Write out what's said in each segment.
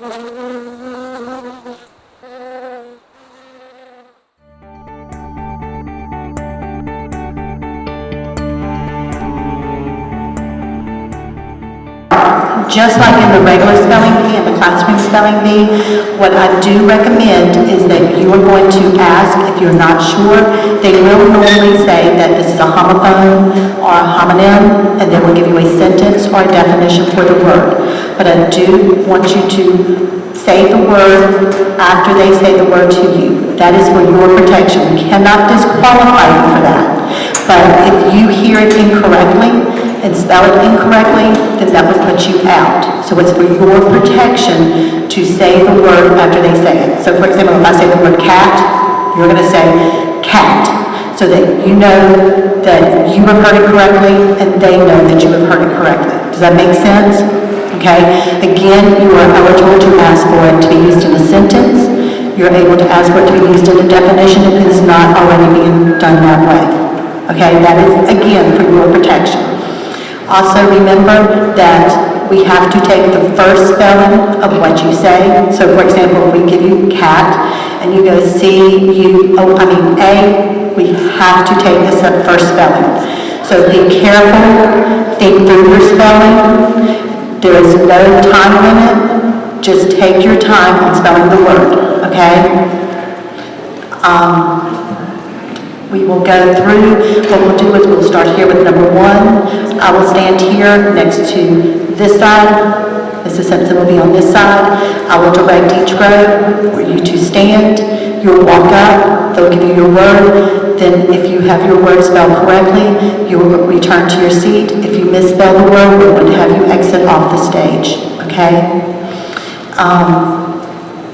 Just like in the regular spelling bee and the classroom spelling bee, what I do recommend is that you are going to ask if you're not sure. They will normally say that this is a homophone or a homonym, and they will give you a sentence or a definition for the word. But I do want you to say the word after they say the word to you. That is for your protection. We cannot disqualify you for that. But if you hear it incorrectly and spell it incorrectly, then that would put you out. So it's for your protection to say the word after they say it. So for example, if I say the word cat, you're going to say cat, so that you know that you have heard it correctly and they know that you have heard it correctly. Does that make sense? Okay? Again, you are eligible to ask for it to be used in a sentence. You're able to ask for it to be used in a definition if it's not already being done that way. Okay? That is, again, for your protection. Also remember that we have to take the first spelling of what you say. So for example, if we give you cat and you go A, we have to take the first spelling. So be careful, think through your spelling. There is no time limit. Just take your time on spelling the word, okay? We will go through. What we'll do is we'll start here with number 1. I will stand here next to this side. Mrs. Simpson will be on this side. I will direct each row for you to stand. You'll walk up. They'll give you your word. Then if you have your word spelled correctly, you will return to your seat. If you misspell the word, we're going to have you exit off the stage. Okay?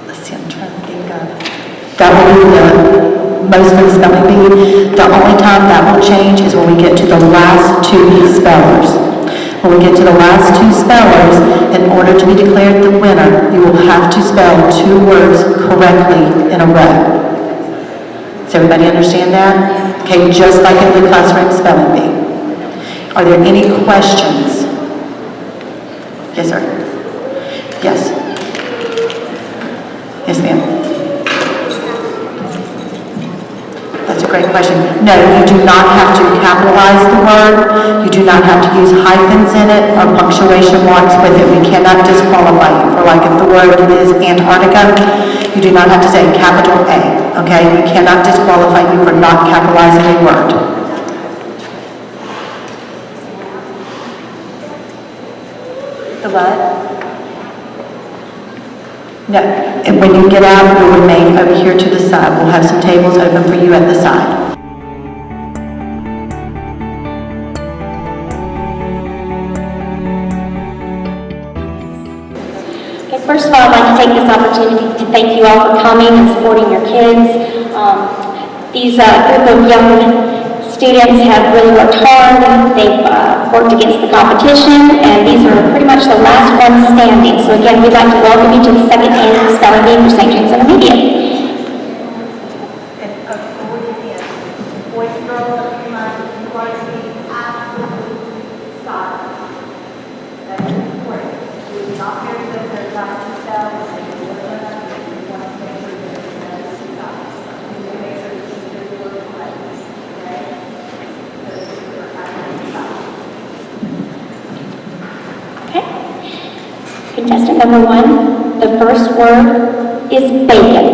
Let's see, I'm trying to think of. That will be the most of the spelling bee. The only time that will change is when we get to the last 2 spellers. When we get to the last 2 spellers, in order to be declared the winner, you will have to spell 2 words correctly in a row. Does everybody understand that? Okay, just like in the classroom spelling bee. Are there any questions? Yes, sir. Yes. Yes, ma'am. That's a great question. No, you do not have to capitalize the word. You do not have to use hyphens in it or punctuation marks with it. We cannot disqualify you. For like if the word is Antarctica, you do not have to say capital A. Okay? We cannot disqualify you for not capitalizing a word. The what? No, and when you get out, you'll remain over here to the side. We'll have some tables open for you at the side. Okay, first of all, I'd like to take this opportunity to thank you all for coming and supporting your kids. These group of young students have really worked hard. They've worked against the competition, and these are pretty much the last ones standing. So again, we'd like to welcome you to the 2nd annual spelling bee for St. James Intermediate. Boys and girls, you want to be absolutely silent. That is important. We do not hear that there's not to spell. We want to make sure that it's silent. We need to make sure that you do the word correctly. Okay. Contestant number 1, the first word is bacon.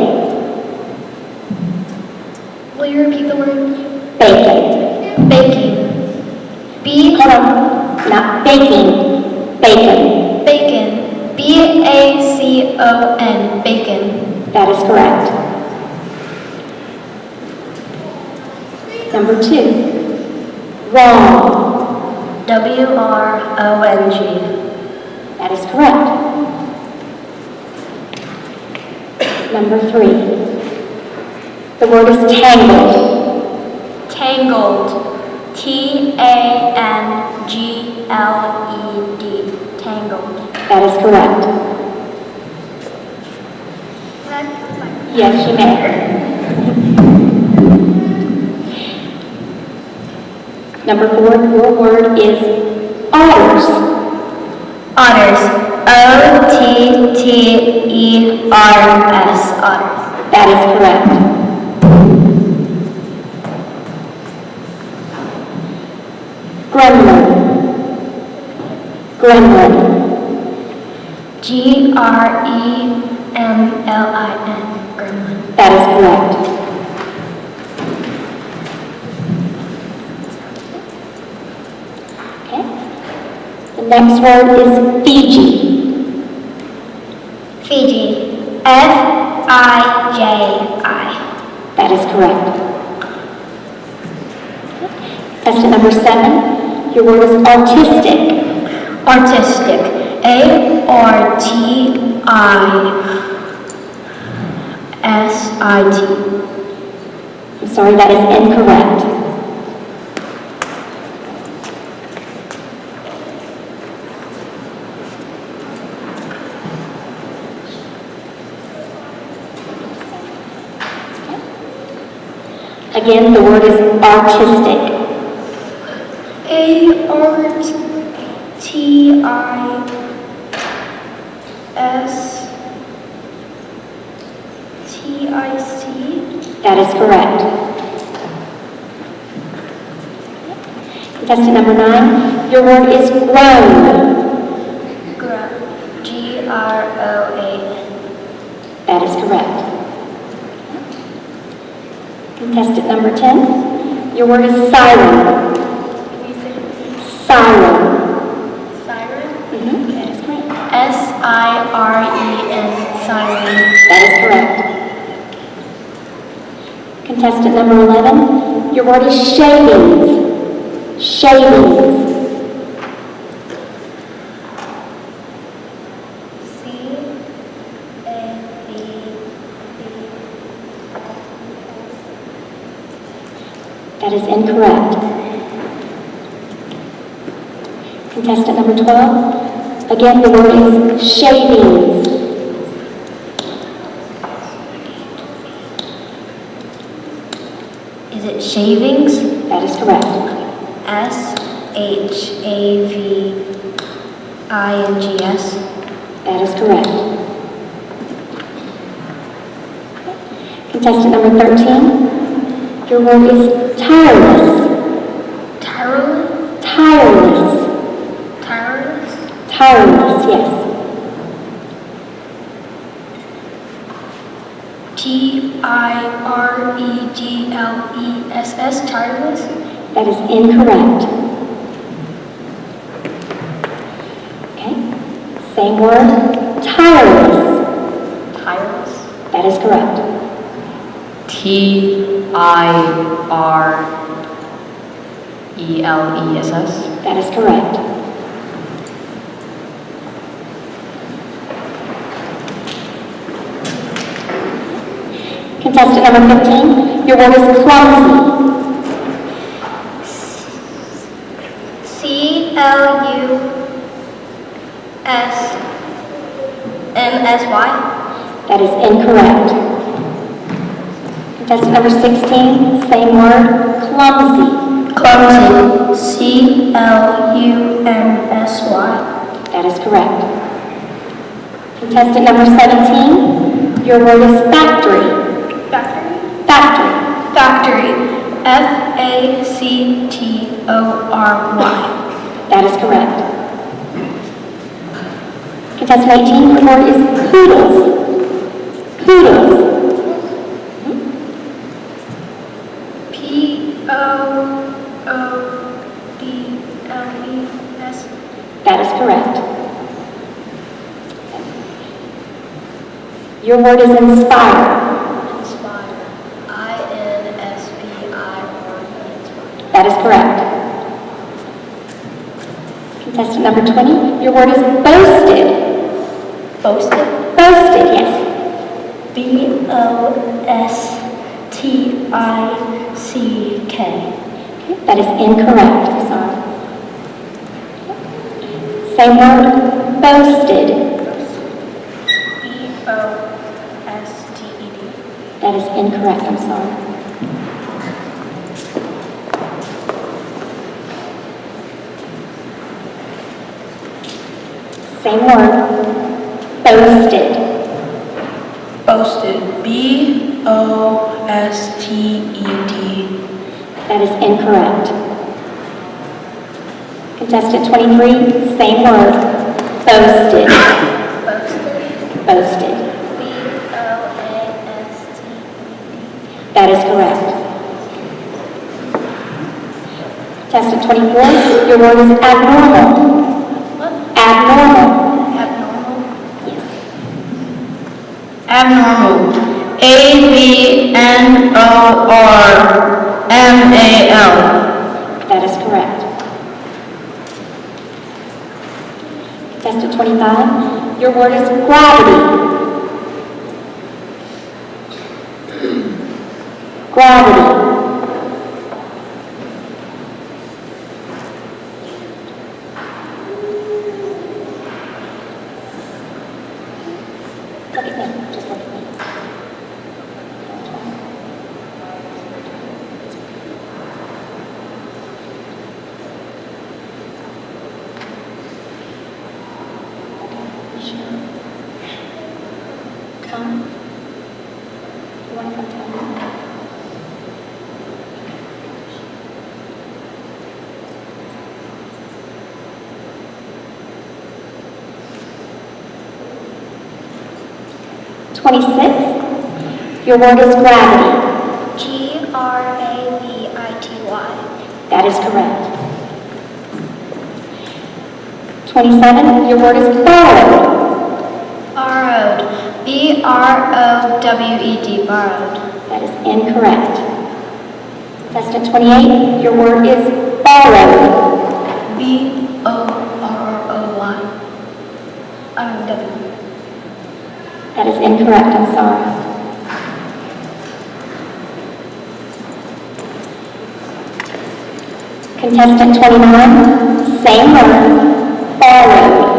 Will you repeat the word? Bacon. Baking. Hold on. Not baking. Bacon. Bacon. B-A-C-O-N. Bacon. That is correct. Number 2. Wrong. W-R-O-N-G. That is correct. Number 3. The word is tangled. Tangled. T-A-N-G-L-E-D. Tangled. That is correct. Yes, you may. Number 4, your word is otters. Otters. O-T-T-E-R-S, otter. That is correct. Gremlin. Gremlin. G-R-E-M-L-I-N, gremlin. That is correct. Okay. The next word is Fiji. Fiji, F-I-J-I. That is correct. Question number 7. Your word is autistic. Artistic, A-R-T-I-S-I-T. I'm sorry, that is incorrect. Again, the word is artistic. A-R-T-I-S-T-I-C. That is correct. Contestant number 9, your word is grown. G-R-O-A-N. That is correct. Contestant number 10, your word is siren. Siren. Siren. That is correct. S-I-R-E-N, siren. That is correct. Contestant number 11, your word is shavings. Shavings. That is incorrect. Contestant number 12, again the word is shavings. Is it shavings? That is correct. S-H-A-V-I-N-G-S. That is correct. Contestant number 13, your word is tireless. Tireless? Tireless. Tireless? Tireless, yes. T-I-R-E-G-L-E-S-S, tireless? That is incorrect. Okay. Same word, tireless. Tireless? That is correct. T-I-R-E-L-E-S-S. That is correct. Contestant number 15, your word is clumsy. C-L-U-S-M-S-Y? That is incorrect. Contestant number 16, same word, clumsy. Clumsy. C-L-U-M-S-Y? That is correct. Contestant number 17, your word is factory. Factory? Factory. Factory. F-A-C-T-O-R-Y. That is correct. Contestant 18, your word is poodles. Poodles. P-O-O-D-L-E-S. That is correct. Your word is inspire. Inspire. I-N-S-P-I-R-E. Inspire. That is correct. Contestant number 20, your word is boasted. Boasted. Boasted, yes. B-O-S-T-I-C-K. Okay, that is incorrect. I'm sorry. Same word, boasted. B-O-S-T-E-D. That is incorrect. I'm sorry. Same word. Boasted. Boasted. B-O-S-T-E-D. That is incorrect. Contestant 23, same word. Boasted. Boasted. Boasted. B-O-A-S-T. That is correct. Contestant 24, your word is abnormal. What? Abnormal. Abnormal. Yes. Abnormal. A-B-N-O-R-M-A-L. That is correct. Contestant 25, your word is gravity. Gravity. Look at me, just look at me. Come. You want to come tell me? Your word is gravity. G-R-A-V-I-T-Y. That is correct. 27, your word is borrowed. Borrowed. B-R-O-W-E-D. Borrowed. That is incorrect. Contestant 28, your word is borrowed. B-O-R-R-O-Y. W. That is incorrect, I'm sorry. Contestant 29, same word, borrowed.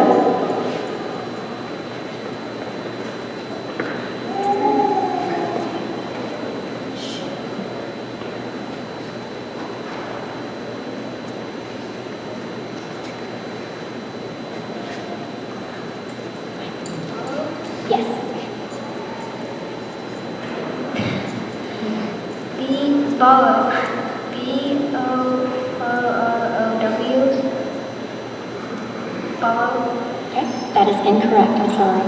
Yes. Borrow. B-O-R-R-O-W. Borrow. Okay, that is incorrect, I'm sorry.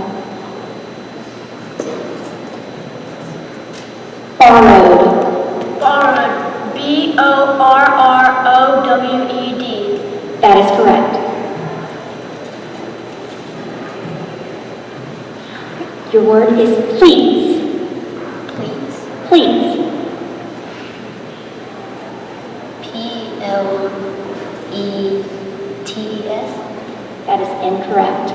Borrowed. Borrowed. B-O-R-R-O-W-E-D. That is correct. Your word is please. Please. Please. P-L-E-T-S. That is incorrect.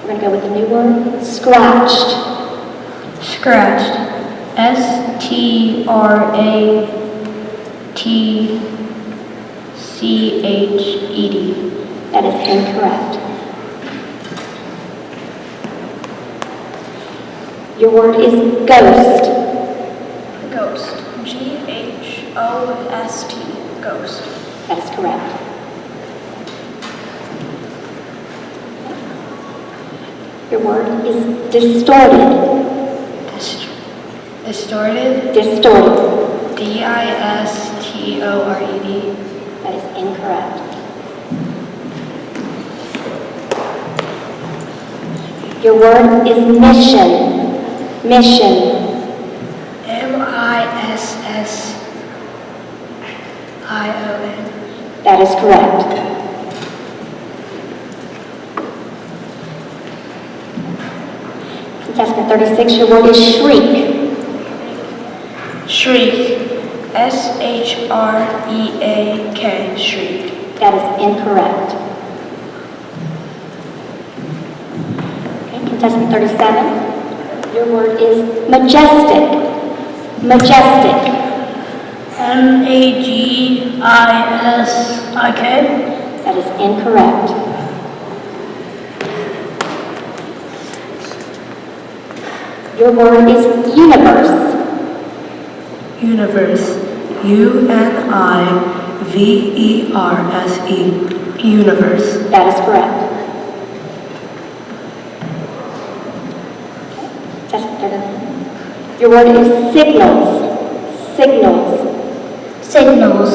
We're going to go with the new word, scratched. Scratched. S-T-R-A-T-C-H-E-D. That is incorrect. Your word is ghost. Ghost. G-H-O-S-T. Ghost. That is correct. Your word is distorted. Distorted. Distorted. D-I-S-T-O-R-E-D. That is incorrect. Your word is mission. Mission. M-I-S-S-I-O-N. That is correct. Contestant 36, your word is shriek. Shriek. S-H-R-E-A-K. Shriek. That is incorrect. Okay, contestant 37, your word is majestic. Majestic. M-A-G-I-S-I-K. That is incorrect. Your word is universe. Universe. Universe. That is correct. Your word is signals. Signals. Signals. SINGNELLS.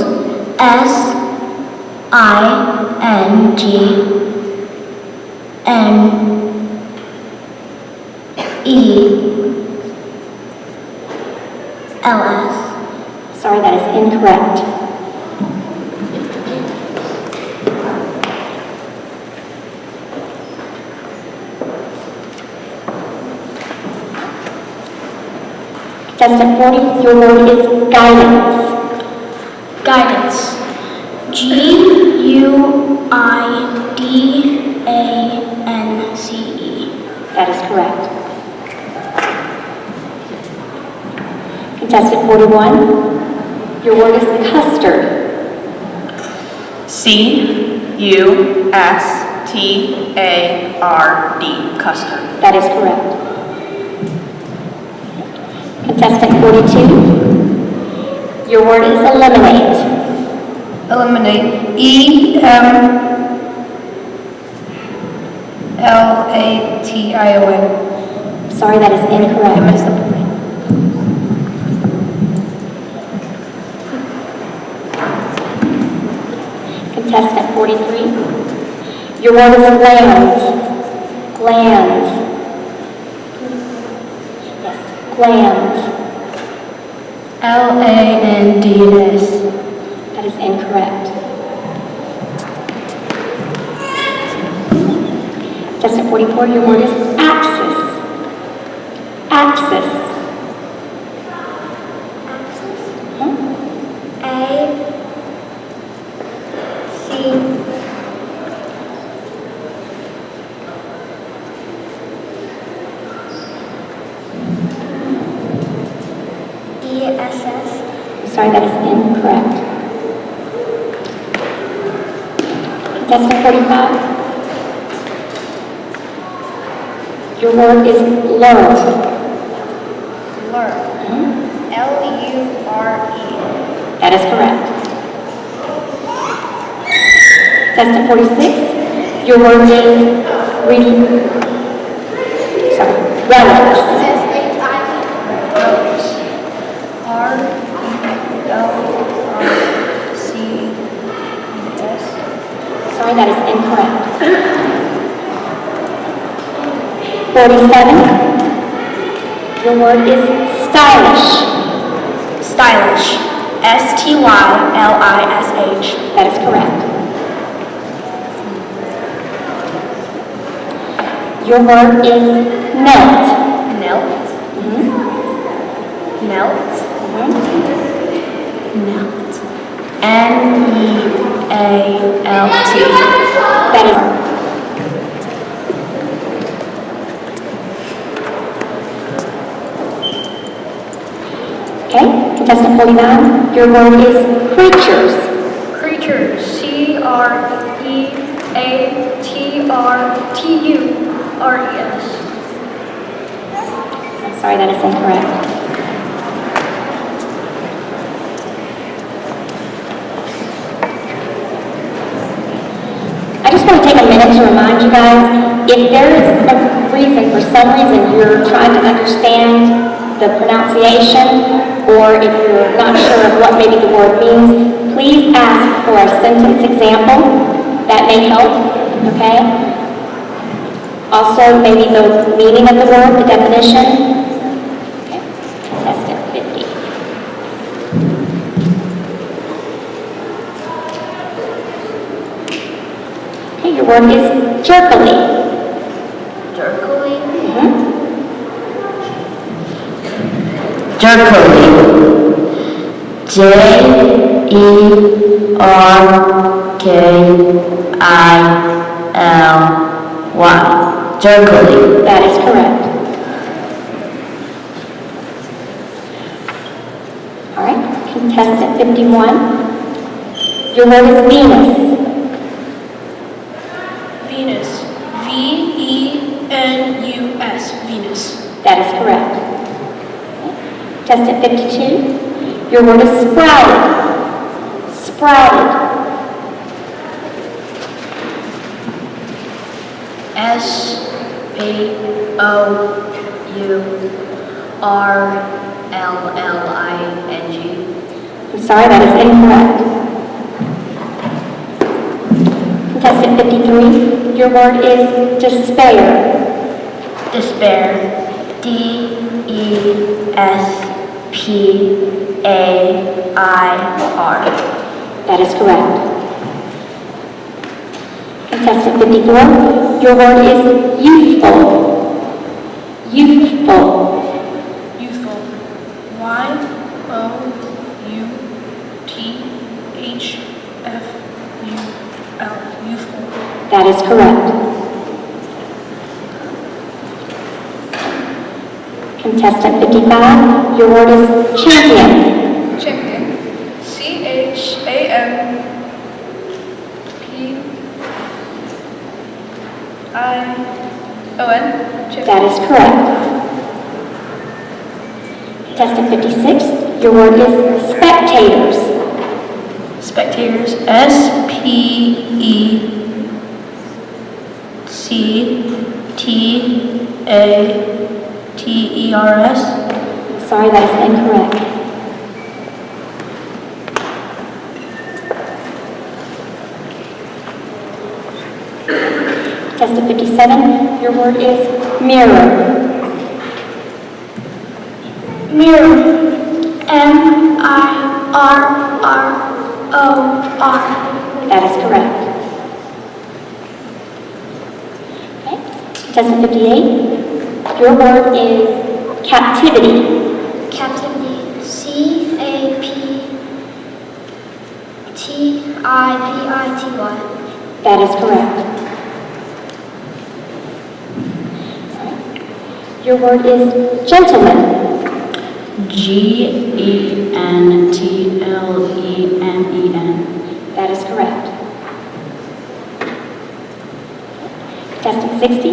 Sorry, that is incorrect. Contestant 40, your word is guidance. Guidance. GUIDANCE. That is correct. Contestant 41, your word is custard. CUSTARD, custard. That is correct. Contestant 42, your word is eliminate. Eliminate. ELATION. Sorry, that is incorrect. Contestant 43, your word is glands. Glands. Yes, glands. LANDS. That is incorrect. Contestant 44, your word is axis. Axis. Sorry, that is incorrect. Contestant 45, your word is learn. Learn. LURE. That is correct. Contestant 46, your word is relics. Sorry, that is incorrect. 47, your word is stylish. Stylish. STYLISH. That is correct. Your word is melt. Melt. Melt. Melt. NEALT. That is. Okay, contestant 49, your word is creatures. Creatures. CREATRTURES. I'm sorry, that is incorrect. I just want to take a minute to remind you guys, if there is a reason, for some reason, you're trying to understand the pronunciation, or if you're not sure of what maybe the word means, please ask for a sentence example. That may help, okay? Also, maybe the meaning of the word, the definition. Okay, contestant 50. Okay, your word is jerkily. Jerkily. Jerkily. JERKILY. Jerkily. That is correct. All right, contestant 51. Your word is Venus. Venus. VENUS. Venus. That is correct. Contestant 52. Your word is sprouted. Sprouted. SPOURLLING. I'm sorry, that is incorrect. Contestant 53, your word is despair. Despair. DESPAIR. That is correct. Contestant 54, your word is youthful. Youthful. Youthful. YOUTHFUL. Youthful. That is correct. Contestant 55, your word is champion. Champion. CHAMPION. That is correct. Contestant 56, your word is spectators. Spectators. SPECTATERS. Sorry, that is incorrect. Contestant 57, your word is mirror. Mirror. MIRROR. That is correct. Okay. Contestant 58, your word is captivity. Captivity. CAPTIVITY. That is correct. Your word is gentleman. GENTLEMEN. That is correct. Contestant 60,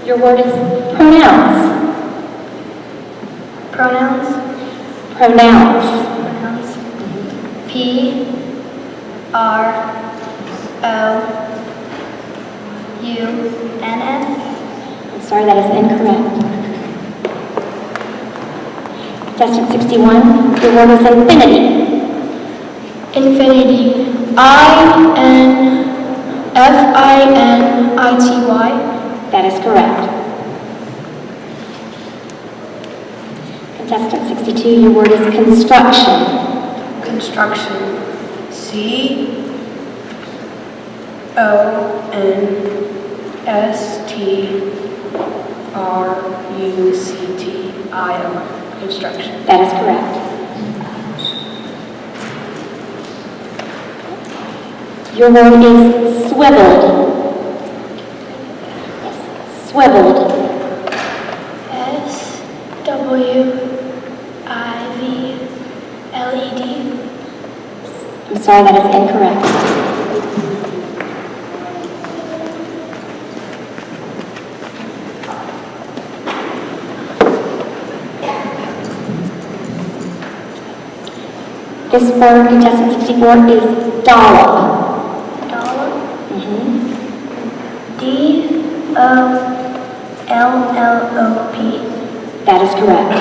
your word is pronounce. Pronouns. Pronounce. Pronouns. PROUNS. I'm sorry, that is incorrect. Contestant 61, your word is infinity. Infinity. INFINITY. That is correct. Contestant 62, your word is construction. Construction. CONSTRUCTION. Construction. That is correct. Your word is swiveled. Yes, swiveled. SWIVLED. I'm sorry, that is incorrect. This word, contestant 64, is dollop. Dollop. DOLLOP. That is correct.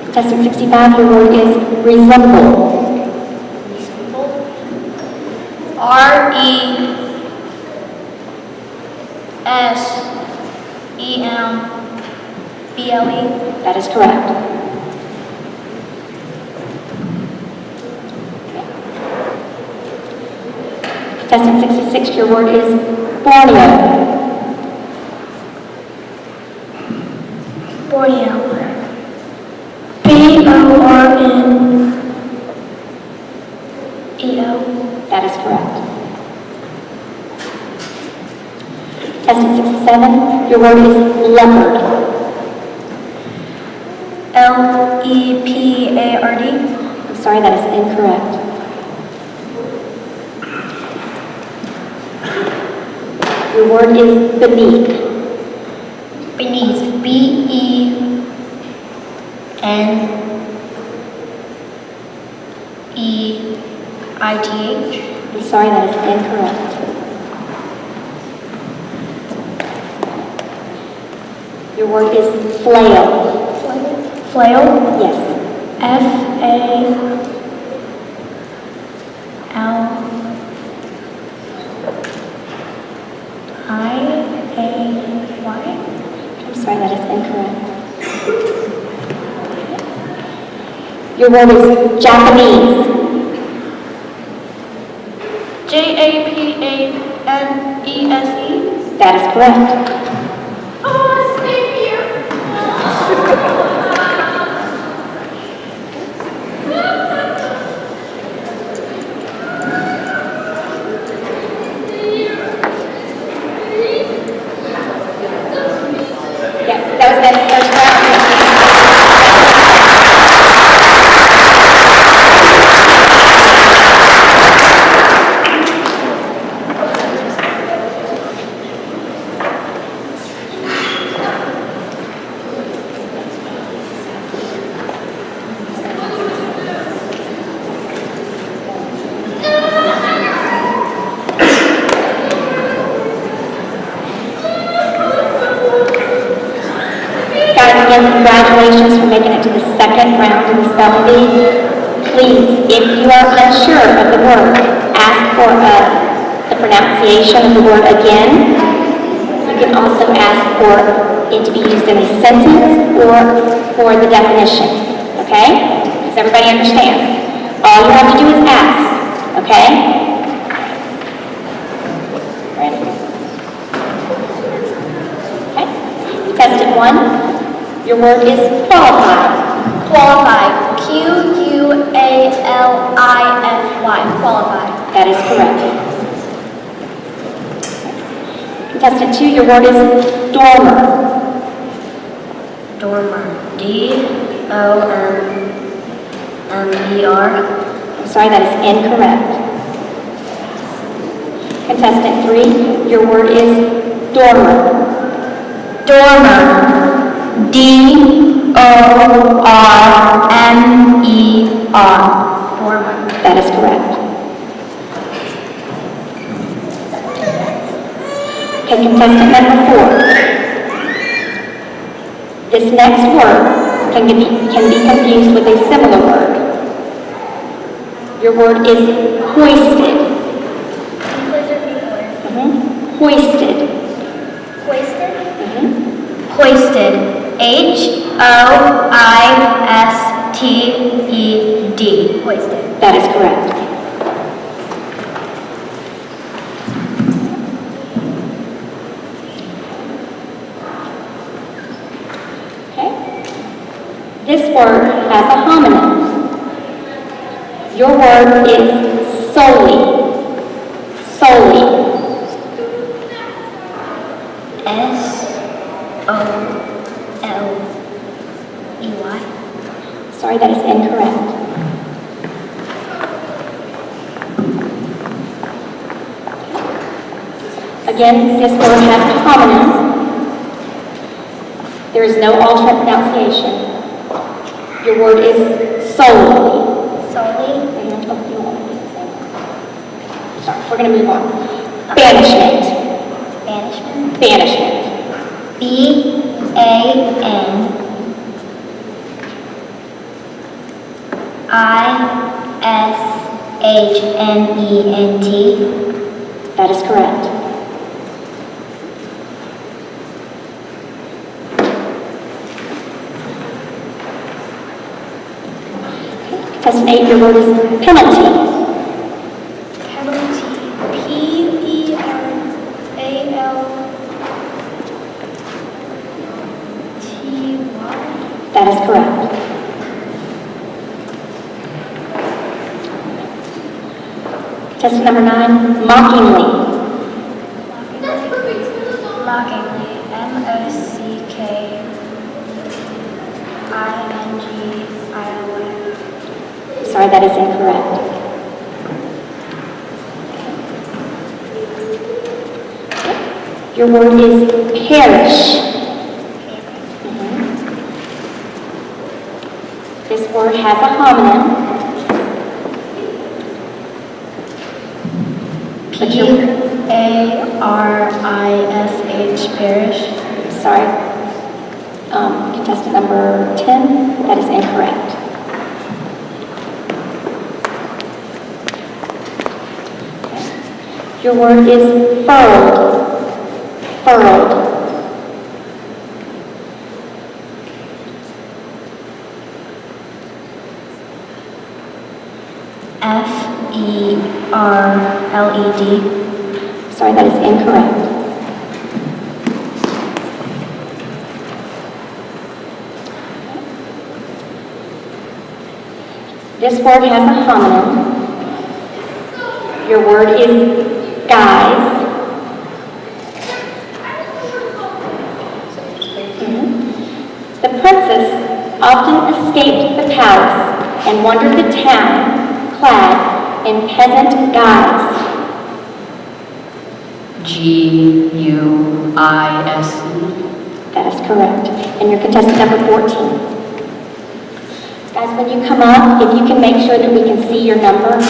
Contestant 65, your word is resemble. RESEMBLE. That is correct. Contestant 66, your word is Borneo. Borneo. BORNEO. That is correct. Contestant 67, your word is leopard. LEPARD. I'm sorry, that is incorrect. Your word is beneath. Beneath. BENEATH. I'm sorry, that is incorrect. Your word is flail. Flail. Yes. F-A-L. I-A-Y. I'm sorry, that is incorrect. Your word is Japanese. J-A-P-A-N-E-S-E. That is correct. Oh, same here. Yeah, that was the first round. Guys, again, congratulations for making it to the second round of the spelling bee. Please, if you are unsure of the word, ask for the pronunciation of the word again. You can also ask for it to be used in a sentence or for the definition. Okay? Does everybody understand? All you have to do is ask. Okay? Ready? Okay. Contestant 1. Your word is qualified. Qualified. Q-U-A-L-I-F-Y. Qualified. That is correct. Contestant 2, your word is dormer. Dormer. D-O-M-M-E-R. I'm sorry, that is incorrect. Contestant 3, your word is dormer. Dormer. D-O-R-M-E-R. Dormer. That is correct. Okay, contestant number 4. This next word can be confused with a similar word. Your word is hoisted. Hoisted. Hoisted. Hoisted. H-O-I-S-T-E-D. Hoisted. That is correct. Okay. This word has a homonym. Your word is solely. Solely. S-O-L-E-Y. Sorry, that is incorrect. Again, this word has a homonym. There is no alternate pronunciation. Your word is solely. Solely. Sorry, we're going to move on. Banishment. Banishment. Banishment. B-A-N-I-S-H-M-E-N-T. That is correct. Contestant 8, your word is penalty. Penalty. P-E-N-A-L-T-Y. That is correct. Contestant number 9, mockingly. Mockingly. M-O-C-K-I-N-G-I-L-Y. Sorry, that is incorrect. Your word is perish. This word has a homonym. P-A-R-I-S-H, parish. Sorry. Contestant number 10, that is incorrect. Your word is furled. Furled. F-E-R-L-E-D. Sorry, that is incorrect. This word has a homonym. Your word is guys. The princess often escaped the palace and wandered the town clad in peasant guise. G-U-I-S-E. That is correct. And your contestant number 14. Guys, when you come up, if you can make sure that we can see your number,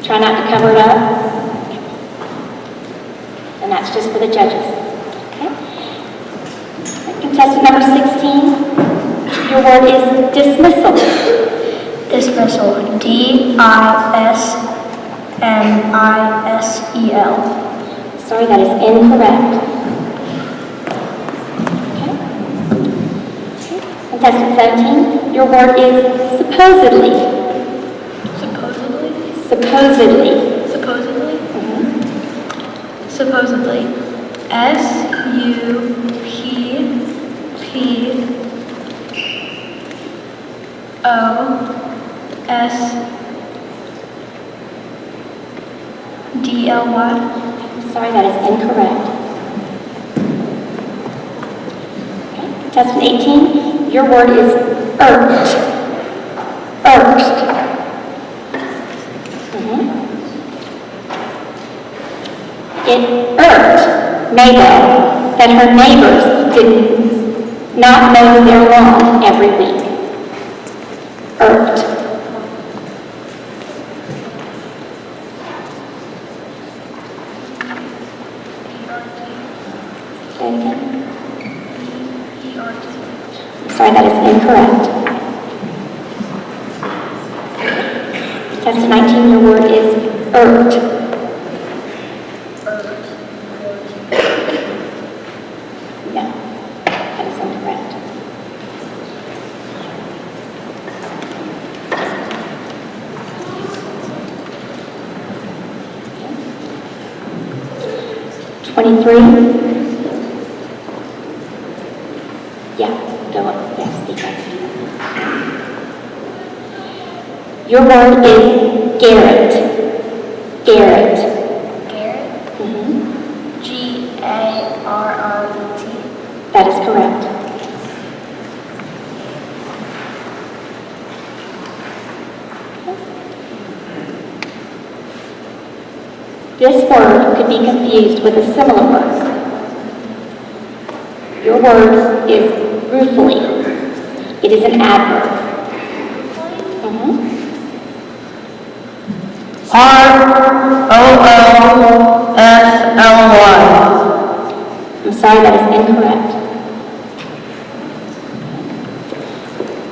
try not to cover it up. And that's just for the judges. Okay? Contestant number 16, your word is dismissal. Dismissal. D-I-S-M-I-S-E-L. Sorry, that is incorrect. Contestant 17, your word is supposedly. Supposedly? Supposedly. Supposedly? Supposedly. S-U-P-P-O-S-D-L-Y. Sorry, that is incorrect. Okay. Contestant 18, your word is irked. Irked. It irked Mabel that her neighbors did not mow their lawn every week. Irked. Say it again. Sorry, that is incorrect. Contestant 19, your word is irked. No, that is incorrect. Okay. 23. Yeah, go up. Yes, speak up. Your word is Garrett. Garrett. Garrett. G-A-R-R-E-T. That is correct. This word could be confused with a similar word. Your word is ruefully. It is an adverb. R-O-O-S-L-Y. I'm sorry, that is incorrect.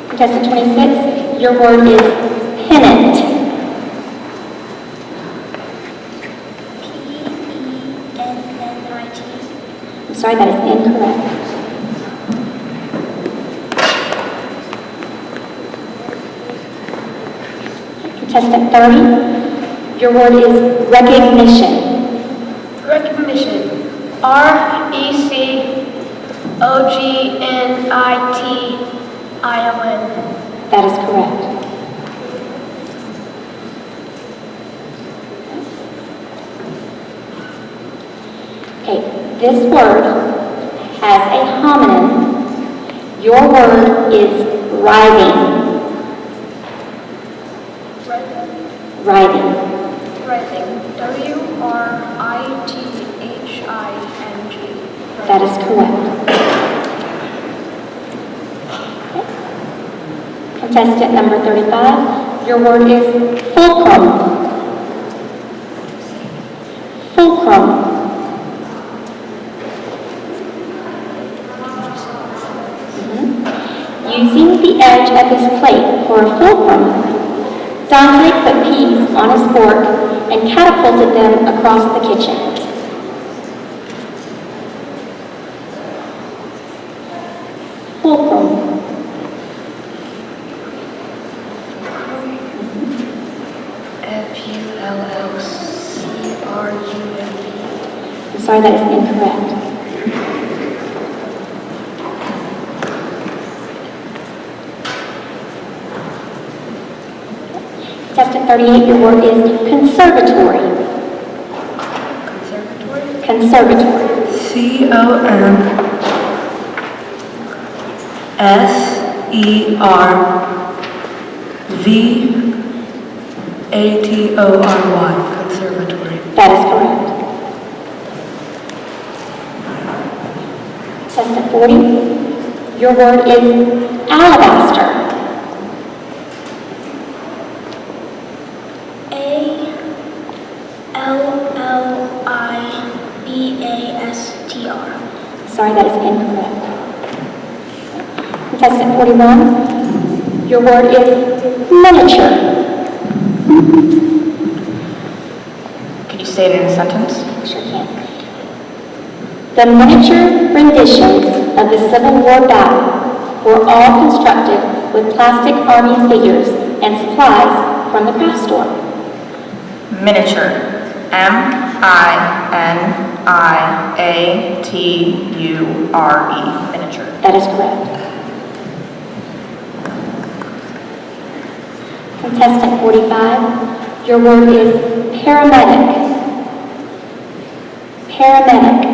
Contestant 26, your word is pennant. P-E-N-N-I-T. I'm sorry, that is incorrect. Contestant 30, your word is recognition. Recognition. R-E-C-O-G-N-I-T-I-O-N. That is correct. Okay, this word has a homonym. Your word is writhing. Writhing. Writing. W-R-I-T-H-I-N-G. That is correct. Okay. Contestant number 35, your word is fulcrum. fulcrum. Using the edge of his plate for a fulcrum, Dante put peas on his fork and catapulted them across the kitchen. Fulcrum. F-U-L-L-C-R-U-M-B. I'm sorry, that is incorrect. Test at 38, your word is conservatory. Conservatory. C-O-N-S-E-R-V-A-T-O-R-Y. Conservatory. That is correct. Test at 40, your word is alabaster. A-L-L-I-B-A-S-T-R. Sorry, that is incorrect. Test at 41, your word is miniature. Could you say it in a sentence? Sure can. The miniature renditions of the Civil War battle were all constructed with plastic army figures and supplies from the craft store. Miniature. M-I-N-I-A-T-U-R-E. Miniature. That is correct. Contestant 45, your word is paramedic. Paramedic.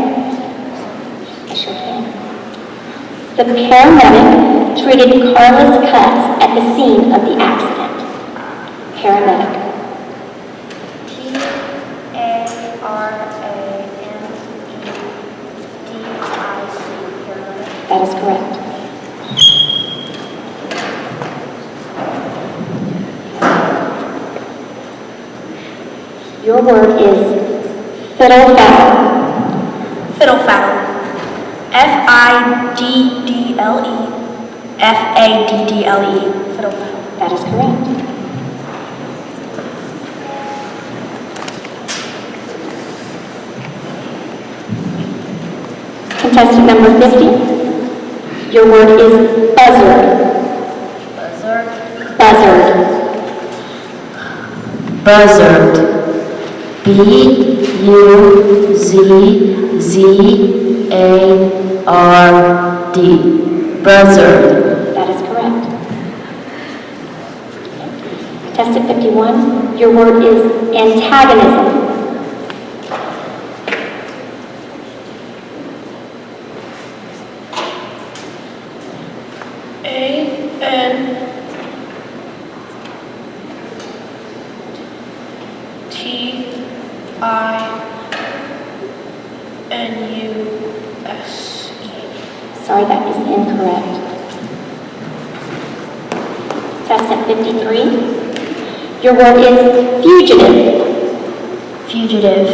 I sure can. The paramedic treated Carla's cuts at the scene of the accident. Paramedic. P-A-R-A-M-E-D-I-C. That is correct. Your word is fiddle-faddle. Fiddle-faddle. F-I-D-D-L-E. F-A-D-D-L-E. Fiddle-faddle. That is correct. Contestant number 50, your word is buzzard. Buzzard. Buzzard. Buzzard. B-U-Z-Z-A-R-D. Buzzard. That is correct. Contestant 51, your word is antagonism. A-N-T-I-N-U-S-E. Sorry, that is incorrect. Test at 53. Your word is fugitive. Fugitive.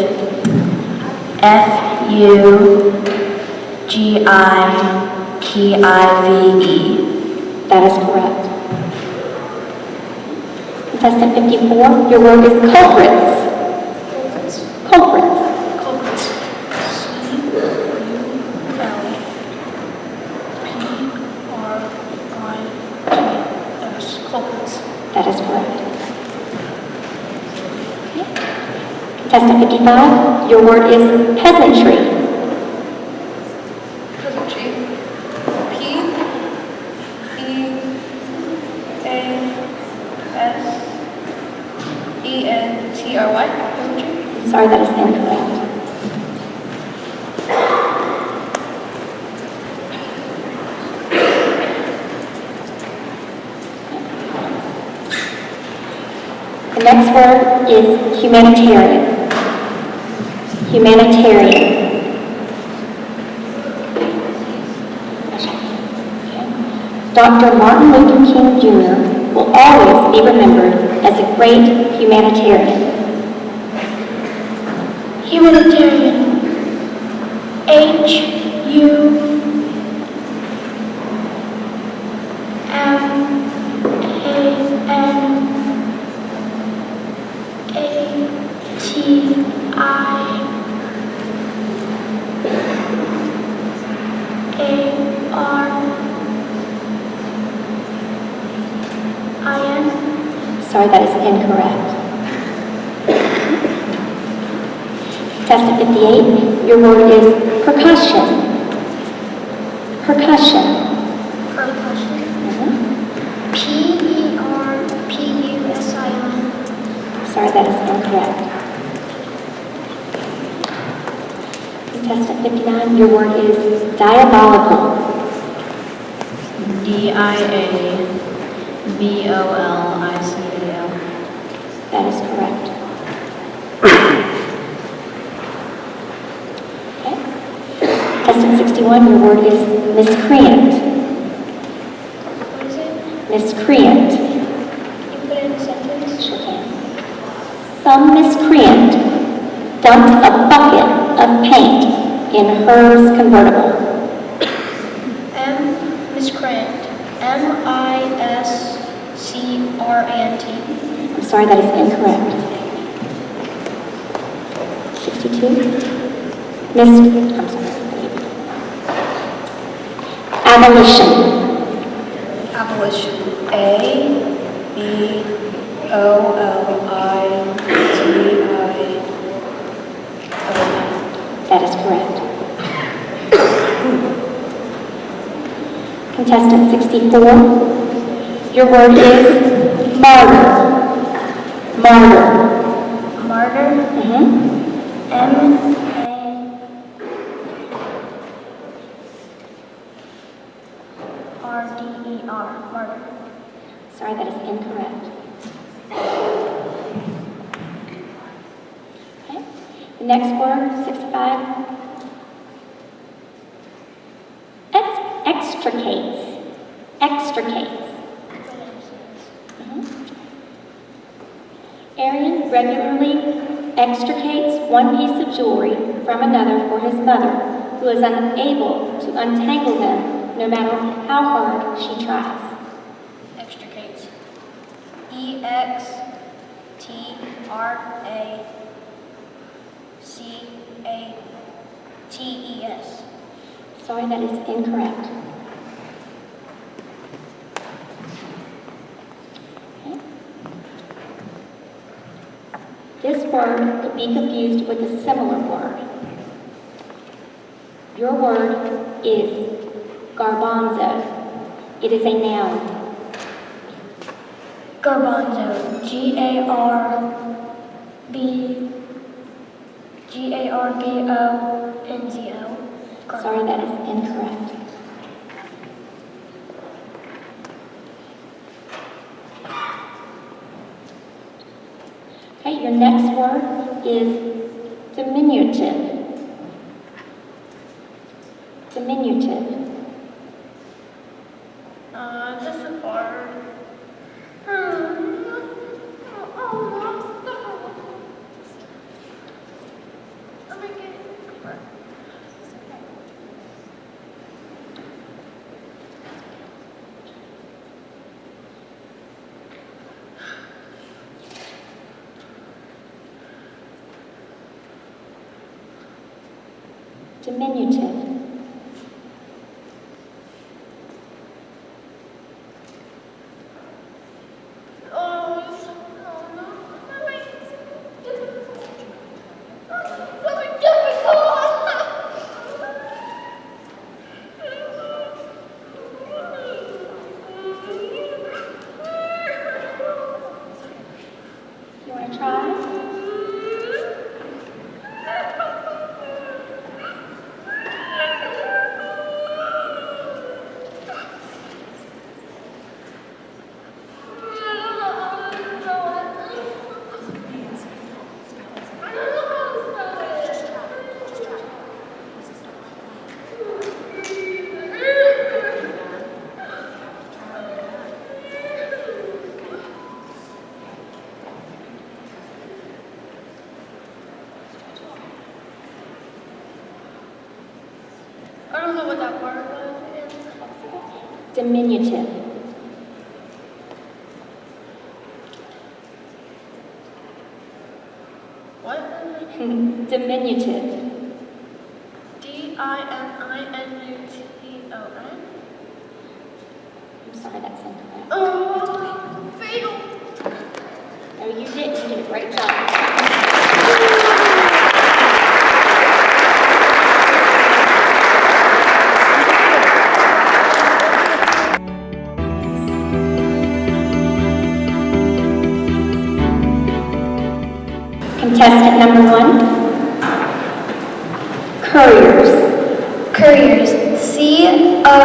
F-U-G-I-T-I-V-E. That is correct. Contestant 54, your word is culprits. Culprits. Culprits. C-U-L-P-R-I-T-S. Culprits. That is correct. Contestant 55, your word is peasantry. Peasantry. P-E-A-S-E-N-T-R-Y. Peasantry. Sorry, that is incorrect. The next word is humanitarian. Humanitarian. Dr. Martin Luther King Jr. will always be remembered as a great humanitarian. Humanitarian. Humanitarian. Sorry, that is incorrect. Contestant 58, your word is percussion. Percussion. Percussion. Mhm. Percussion. Sorry, that is incorrect. Contestant 59, your word is diabolical. DIABOLICAL. That is correct. Okay. Contestant 61, your word is miscreant. What is it? Miscreant. Can you put it in a sentence? Sure can. Some miscreant dumped a bucket of paint in hers convertible. Miscreant. MISCRANT. I'm sorry, that is incorrect. 62. I'm sorry. Abolition. Abolition. ABOLITION. That is correct. Contestant 64. Your word is martyr. Martyr. Martyr. Mm-hmm. MARDER. Martyr. Sorry, that is incorrect. Okay. The next word, 65. Extricates. Extricates. Arian regularly extricates one piece of jewelry from another for his mother, who is unable to untangle them no matter how hard she tries. Extricates. EXTRACATES. Sorry, that is incorrect. Okay. This word could be confused with a similar word. Your word is garbanzo. It is a noun. Garbanzo. GARBONZO. Sorry, that is incorrect. Okay, your next word is diminutive. Diminutive. This is hard. Diminutive. You want to try? me what that word was again. Diminutive. What? Diminutive. D-I-M-I-N-U-T-O-N? I'm sorry, that's incorrect. Oh, fatal. No, you did a great job. Contestant number 1. Couriers. Couriers. C-O-U-R-I-E-R-S.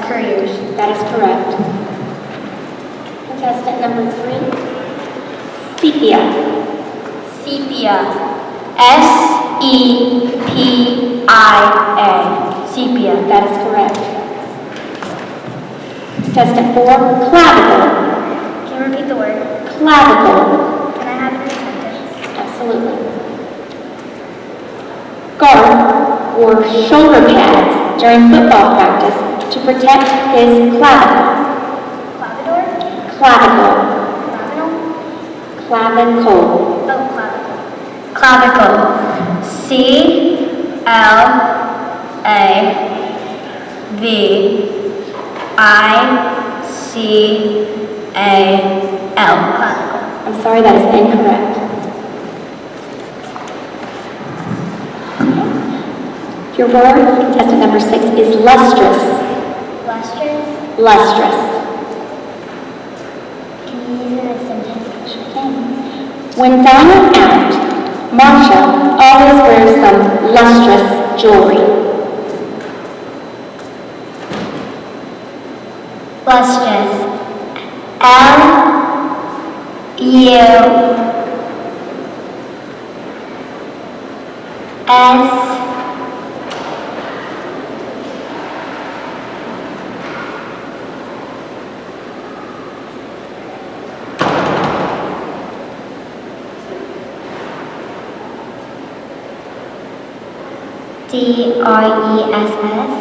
Couriers. That is correct. Contestant number 3. Sepia. Sepia. S-E-P-I-A. Sepia. That is correct. Contestant 4. Clavicle. Can you repeat the word? Clavicle. Can I have it in a sentence? Absolutely. Guard wore shoulder pads during football practice to protect his clavicle. Clavador? Clavicle. Clavicle? Clavicle. Oh, clavicle. Clavicle. C-L-A-V-I-C-A-L. Clavicle. I'm sorry, that is incorrect. Your word, contestant number 6, is lustrous. Lustrous? Lustrous. Can you use it in a sentence? Sure can. When dining out, Marsha always wears some lustrous jewelry. Lustrous. L-U-S D-R-E-S-S.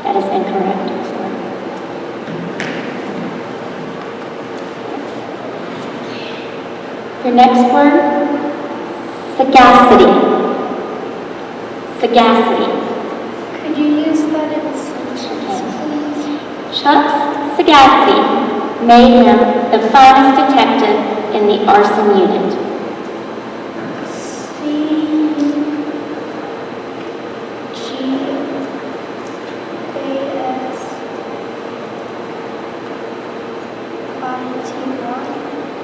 That is incorrect. Your next word, sagacity. Sagacity. Could you use that in a sentence, please? Chuck's sagacity made him the finest detective in the arson unit.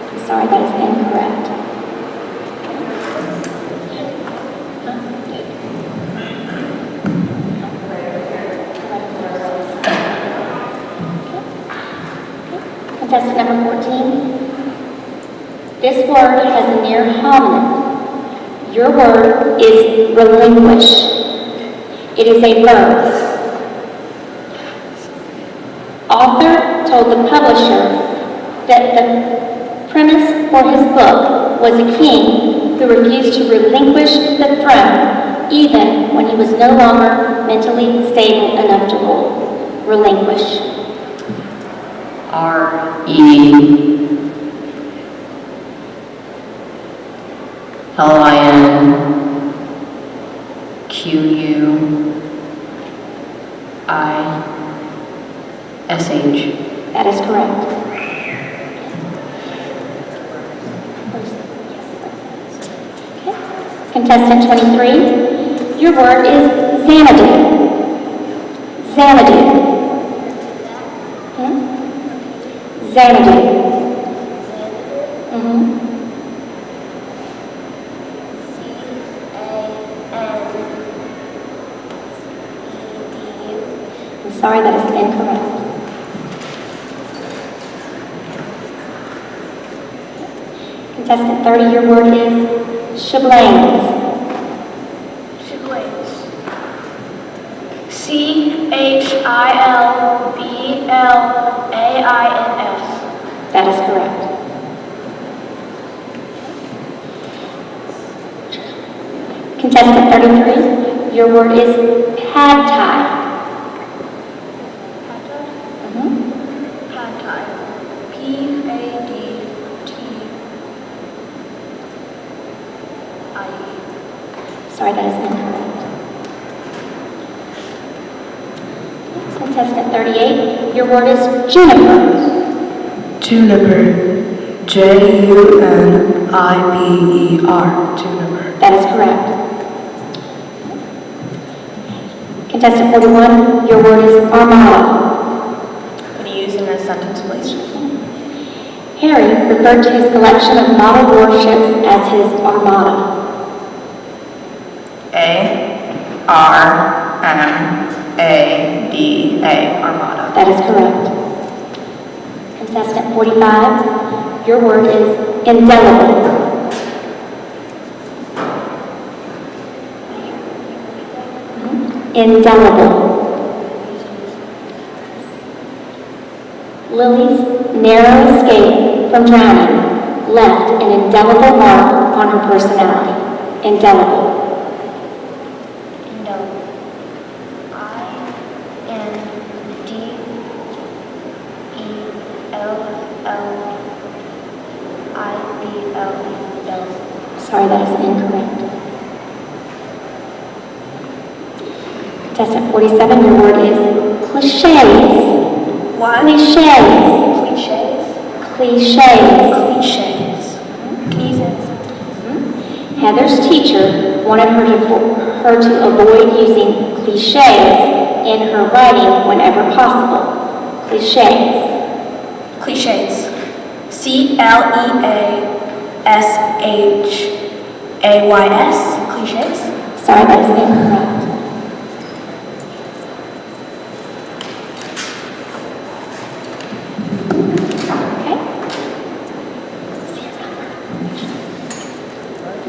I'm sorry, that is incorrect. Contestant number 14. This word has a near homonym. Your word is relinquish. It is a verb. Author told the publisher that the premise for his book was a king who refused to relinquish the throne even when he was no longer mentally stable enough to rule. Relinquish. R-E-L-I-N-Q-U-I-S-H. That is correct. Okay. Contestant 23, your word is Xanadu. Xanadu. Xanadu. I'm sorry, that is incorrect. Contestant 30, your word is Shiblanes. Shiblanes. C-H-I-L-B-L-A-I-N-S. That is correct. Contestant 33, your word is pad thai. Pad Thai. P-A-D-T-I-E. Sorry, that is incorrect. Contestant 38, your word is juniper. Juniper. Juniper. Juniper. That is correct. Contestant 41, your word is armada. Could you use in a sentence, please? Harry referred to his collection of model warships as his armada. A-R-M-A-D-A, Armada. That is correct. Contestant 45, your word is indelible. Indelible. Lily's narrow escape from drowning left an indelible mark on her personality. Indelible. Indelible. I-N-D-E-L-L-I-B-L. Sorry, that is incorrect. Contestant 47, your word is cliches. What? Cliches. Cliches? Cliches. Cliches. Cliches. Heather's teacher wanted her to avoid using cliches in her writing whenever possible. Cliches. Cliches. C-L-E-A-S-H-A-Y-S. Cliches. Sorry, that is incorrect. Okay.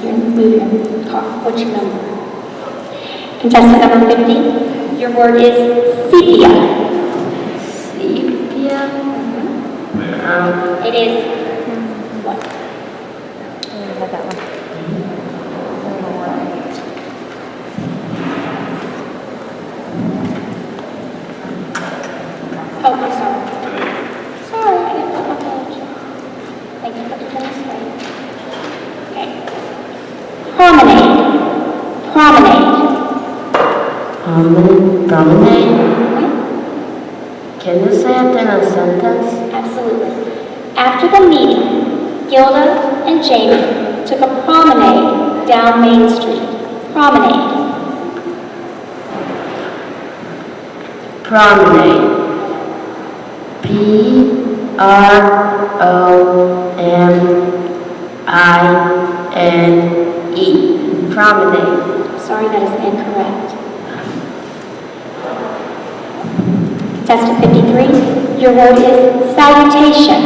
You're moving your car. What's your number? Contestant number 50, your word is sepia. Sepia. It is what? I have that one. Oh, I'm sorry. Sorry, I didn't put my page. Thank you for the demonstration. Okay. Promenade. Promenade. Promenade. Can you say it in a sentence? Absolutely. After the meeting, Gilda and Jamie took a promenade down Main Street. Promenade. Promenade. P-R-O-M-I-N-E. Promenade. Sorry, that is incorrect. Contestant 53, your word is salutation.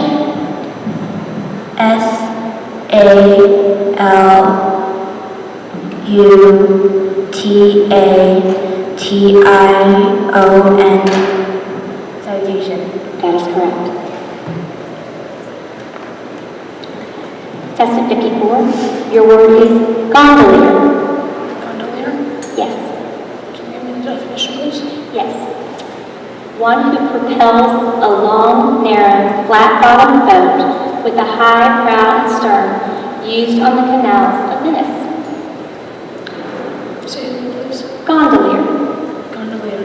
S-A-L-U-T-A-T-I-O-N. Salutation. That is correct. Contestant 54, your word is gondolier. Gondolier? Yes. Can you give me the definition, please? Yes. One who propels a long, narrow, flat-bottomed boat with a high prow and stern used on the canals of Venice. Say it again, please. Gondolier. Gondolier.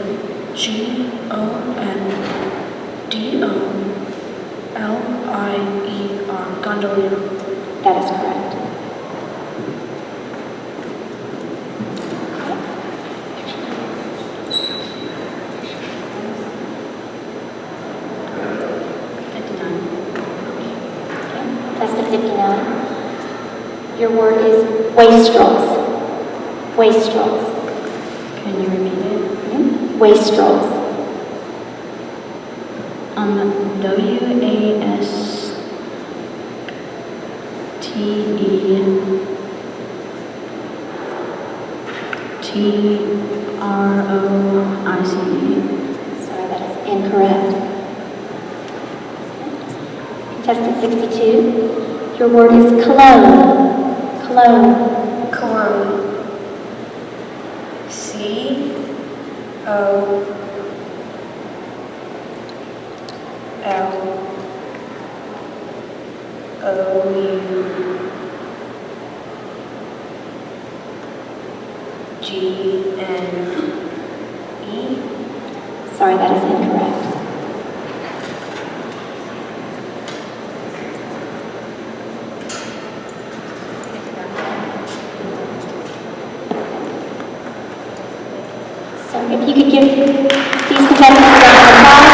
G-O-N-D-O-L-I-E-R. Gondolier. That is correct. Contestant 59. Your word is wastrels. Wastrels. Can you repeat it? Wastrels. W-A-S-T-E-T-R-O-I-C-E. Sorry, that is incorrect. Contestant 62. Your word is cologne. Cologne. Cologne. O L O U G N E. Sorry, that is incorrect. So if you could give these contestants a round of applause.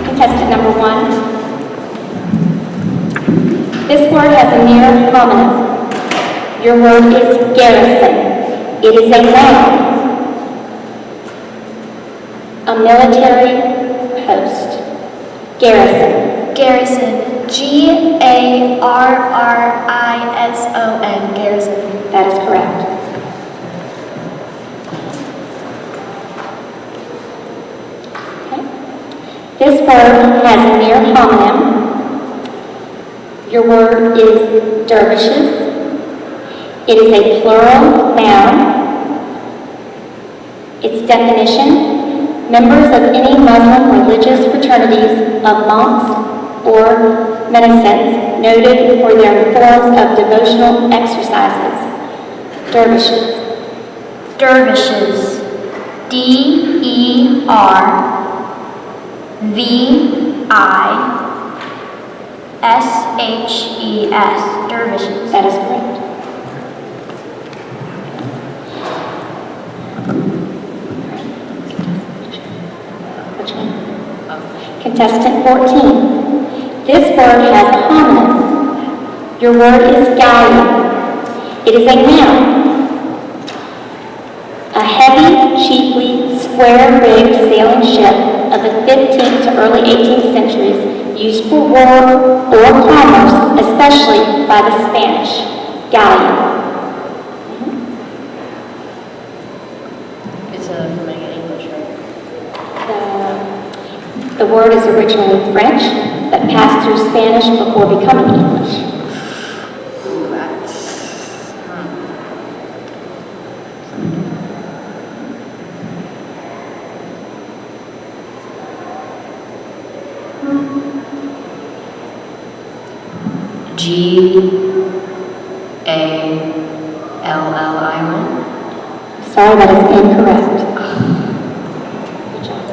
Contestant number 1. This word has a near homonym. Your word is garrison. It is a noun. A military post. Garrison. Garrison. Garrison. Garrison. That is correct. Okay. This word has a near homonym. Your word is dervishes. It is a plural noun. Its definition: members of any Muslim religious fraternities of monks or mendicants noted for their forms of devotional exercises. Dervishes. Dervishes. DERVISHES. Dervishes. That is correct. Which one? Contestant 14. This word has a homonym. Your word is galleon. It is a noun. A heavy, chiefly square-rigged sailing ship of the 15th to early 18th centuries used for war or commerce, especially by the Spanish. Galleon. It's from English, right? The word is originally French, but passed through Spanish before becoming English. G-A-L-L-I-O-N. Sorry, that is incorrect. Good job.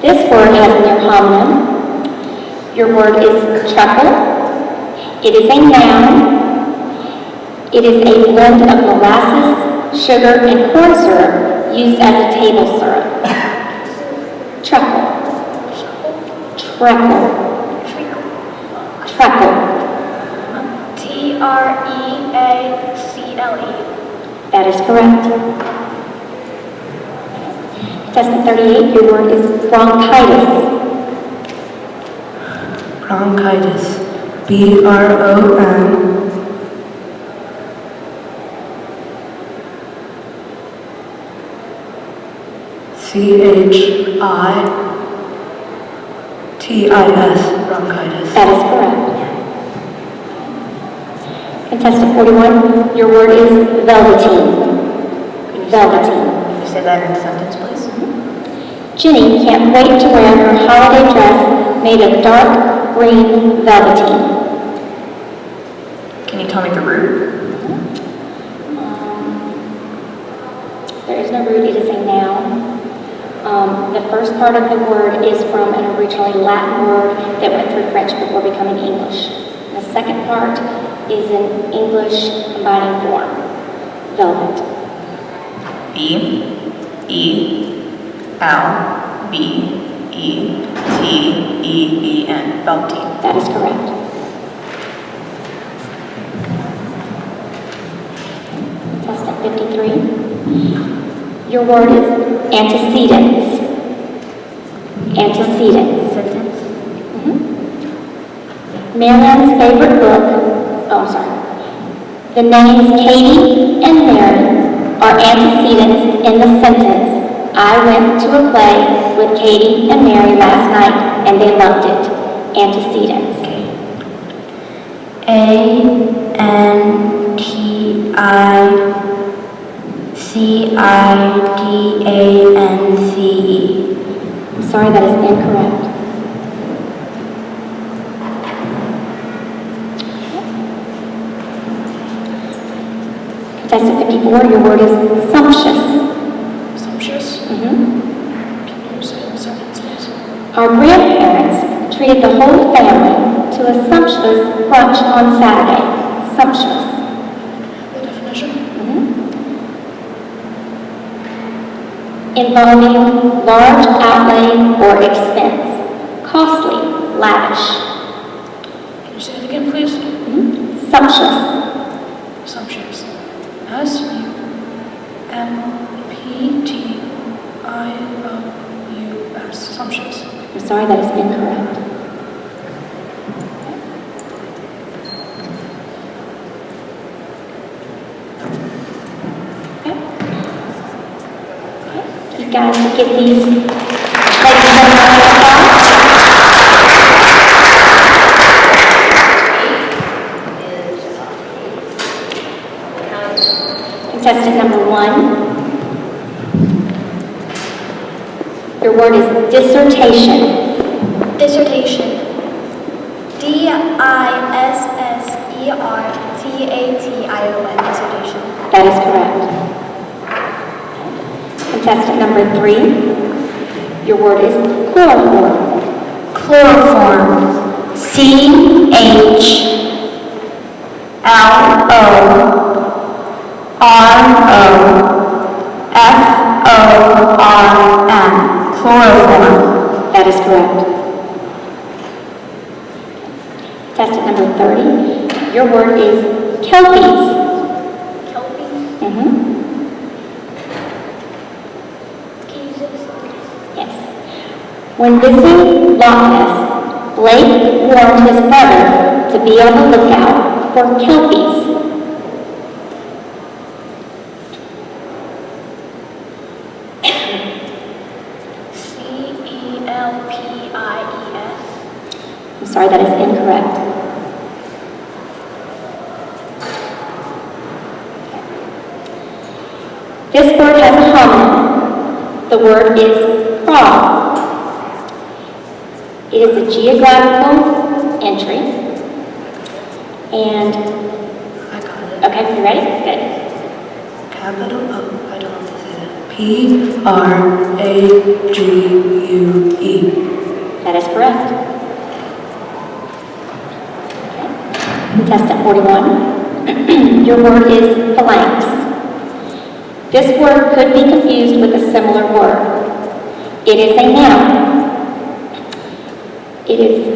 This word has a near homonym. Your word is truckle. It is a noun. It is a blend of molasses, sugar, and corn syrup used as a table syrup. Truckle. Treacle. Treacle. TREACLE. That is correct. Contestant 38, your word is bronchitis. Bronchitis. BRON CHITIS. Bronchitis. That is correct. Contestant 41, your word is velveteen. Velveteen. Can you say that in a sentence, please? Jenny can't wait to wear her holiday dress made of dark green velveteen. Can you tell me the root? There is no root, it is a noun. The first part of the word is from an originally Latin word that went through French before becoming English. The second part is an English combining form, velvet. B-E-L-V-E-T-E-E-N. Velveteen. That is correct. Contestant 53. Your word is antecedents. Antecedents. Maryland's favorite book, oh, I'm sorry. The names Katie and Mary are antecedents in the sentence, I went to a play with Katie and Mary last night and they loved it. Antecedents. ANTICIDANCE. I'm sorry, that is incorrect. Contestant 54, your word is sumptuous. Sumptuous? Mhm. Can you say the sentence, please? Our grandparents treated the whole family to a sumptuous brunch on Saturday. Sumptuous. The definition? Involving large outlay or expense. Costly, lavish. Can you say it again, please? Sumptuous. Sumptuous. S-U-M-P-T-I-O-U-S. Sumptuous. I'm sorry, that is incorrect. Okay. You guys will give these ladies and gentlemen a applause. Contestant number 1. Your word is dissertation. Dissertation. DISSERTATION. Dissertation. That is correct. Contestant number 3. Your word is chloroform. Chloroform. CHLOROFORM. Chloroform. That is correct. Contestant number 30. Your word is kelpies. Kelpie. Mhm. Can you say this? Yes. When visiting Loch Ness, Blake warned his brother to be on the lookout for kelpies. CELPIES. I'm sorry, that is incorrect. This word has a homonym. The word is prawn. It is a geographical entry. And, I got it. okay, you ready? Good. Capital O. I don't have to say that. P-R-A-G-U-E. That is correct. Okay. Contestant 41. Your word is phalanx. This word could be confused with a similar word. It is a noun. It is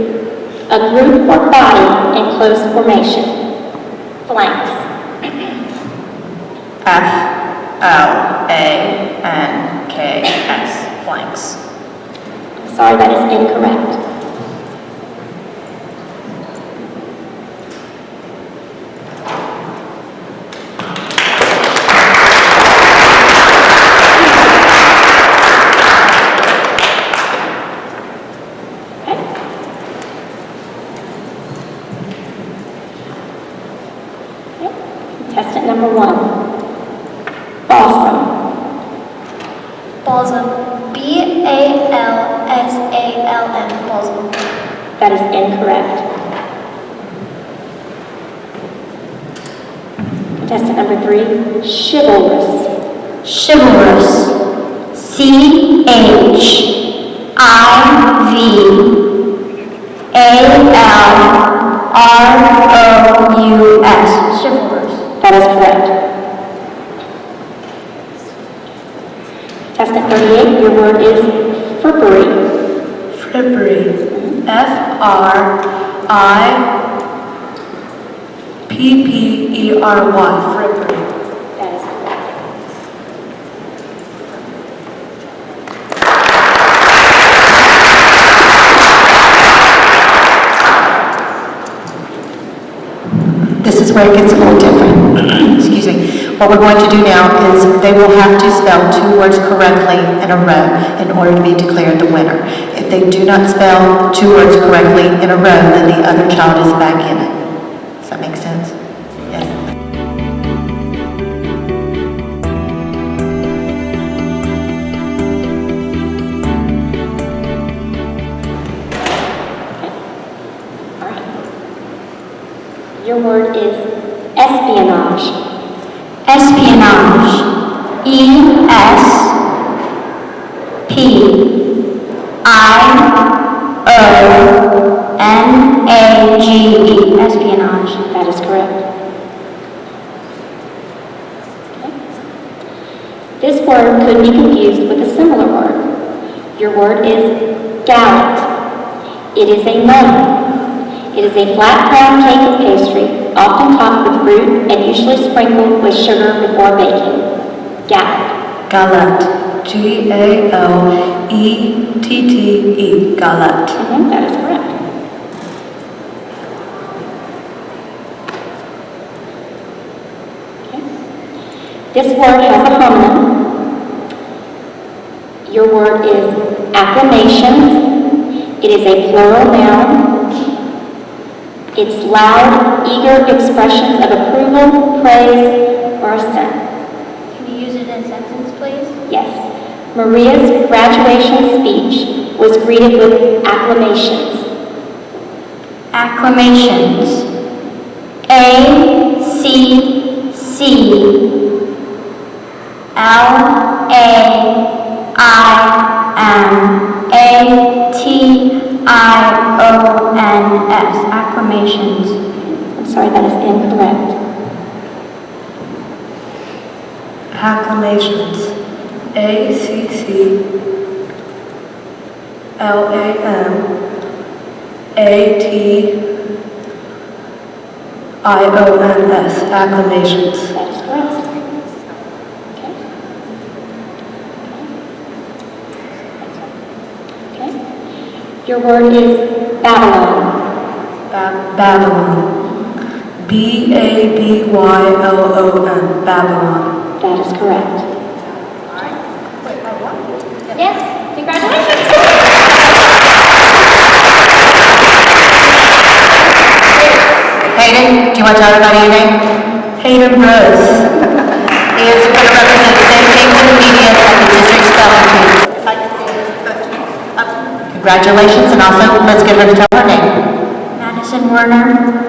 a group or body in close formation. Phalanx. F-L-A-N-K-S. Flanks. Sorry, that is incorrect. Contestant number 1. Balsam. Balsam. BALSALM. Balsam. That is incorrect. Contestant number 3. Chivalrous. Chivalrous. CHIVALROUS. Chivalrous. That is correct. Contestant 38, your word is frippery. Frippery. F-R-I-P-P-E-R-Y. Frippery. That is correct. This is where it gets a little different. What we're going to do now is they will have to spell 2 words correctly in a row in order to be declared the winner. If they do not spell 2 words correctly in a row, then the other child is back in it. Does that make sense? Yes. Your word is espionage. Espionage. E-S-P-I-O-N-A-G-E. Espionage. That is correct. Okay. This word could be confused with a similar word. Your word is gallet. It is a noun. It is a flat round cake of pastry, often topped with fruit and usually sprinkled with sugar before baking. Gallet. Galette. G-A-L-E-T-T-E. Galette. That is correct. Okay. This word has a homonym. Your word is acclamations. It is a plural noun. It's loud, eager expressions of approval, praise, or assent. Can you use it in a sentence, please? Yes. Maria's graduation speech was greeted with acclamations. Acclamations. A-C-C-L-A-I-M-A-T-I-O-N-S. Acclamations. I'm sorry, that is incorrect. Acclamations. A-C-C-L-A-M-A-T-I-O-N-S. Acclamations. That is correct. Okay. Okay. Your word is Babylon. Babylon. B-A-B-Y-L-O-N. Babylon. That is correct. Yes, congratulations. Hayden, do you want to tell everybody your name? Hayden Rose. He is going to represent the same things in the media at the district spelling bee. Congratulations, and also let's get her to tell her name. Madison Werner.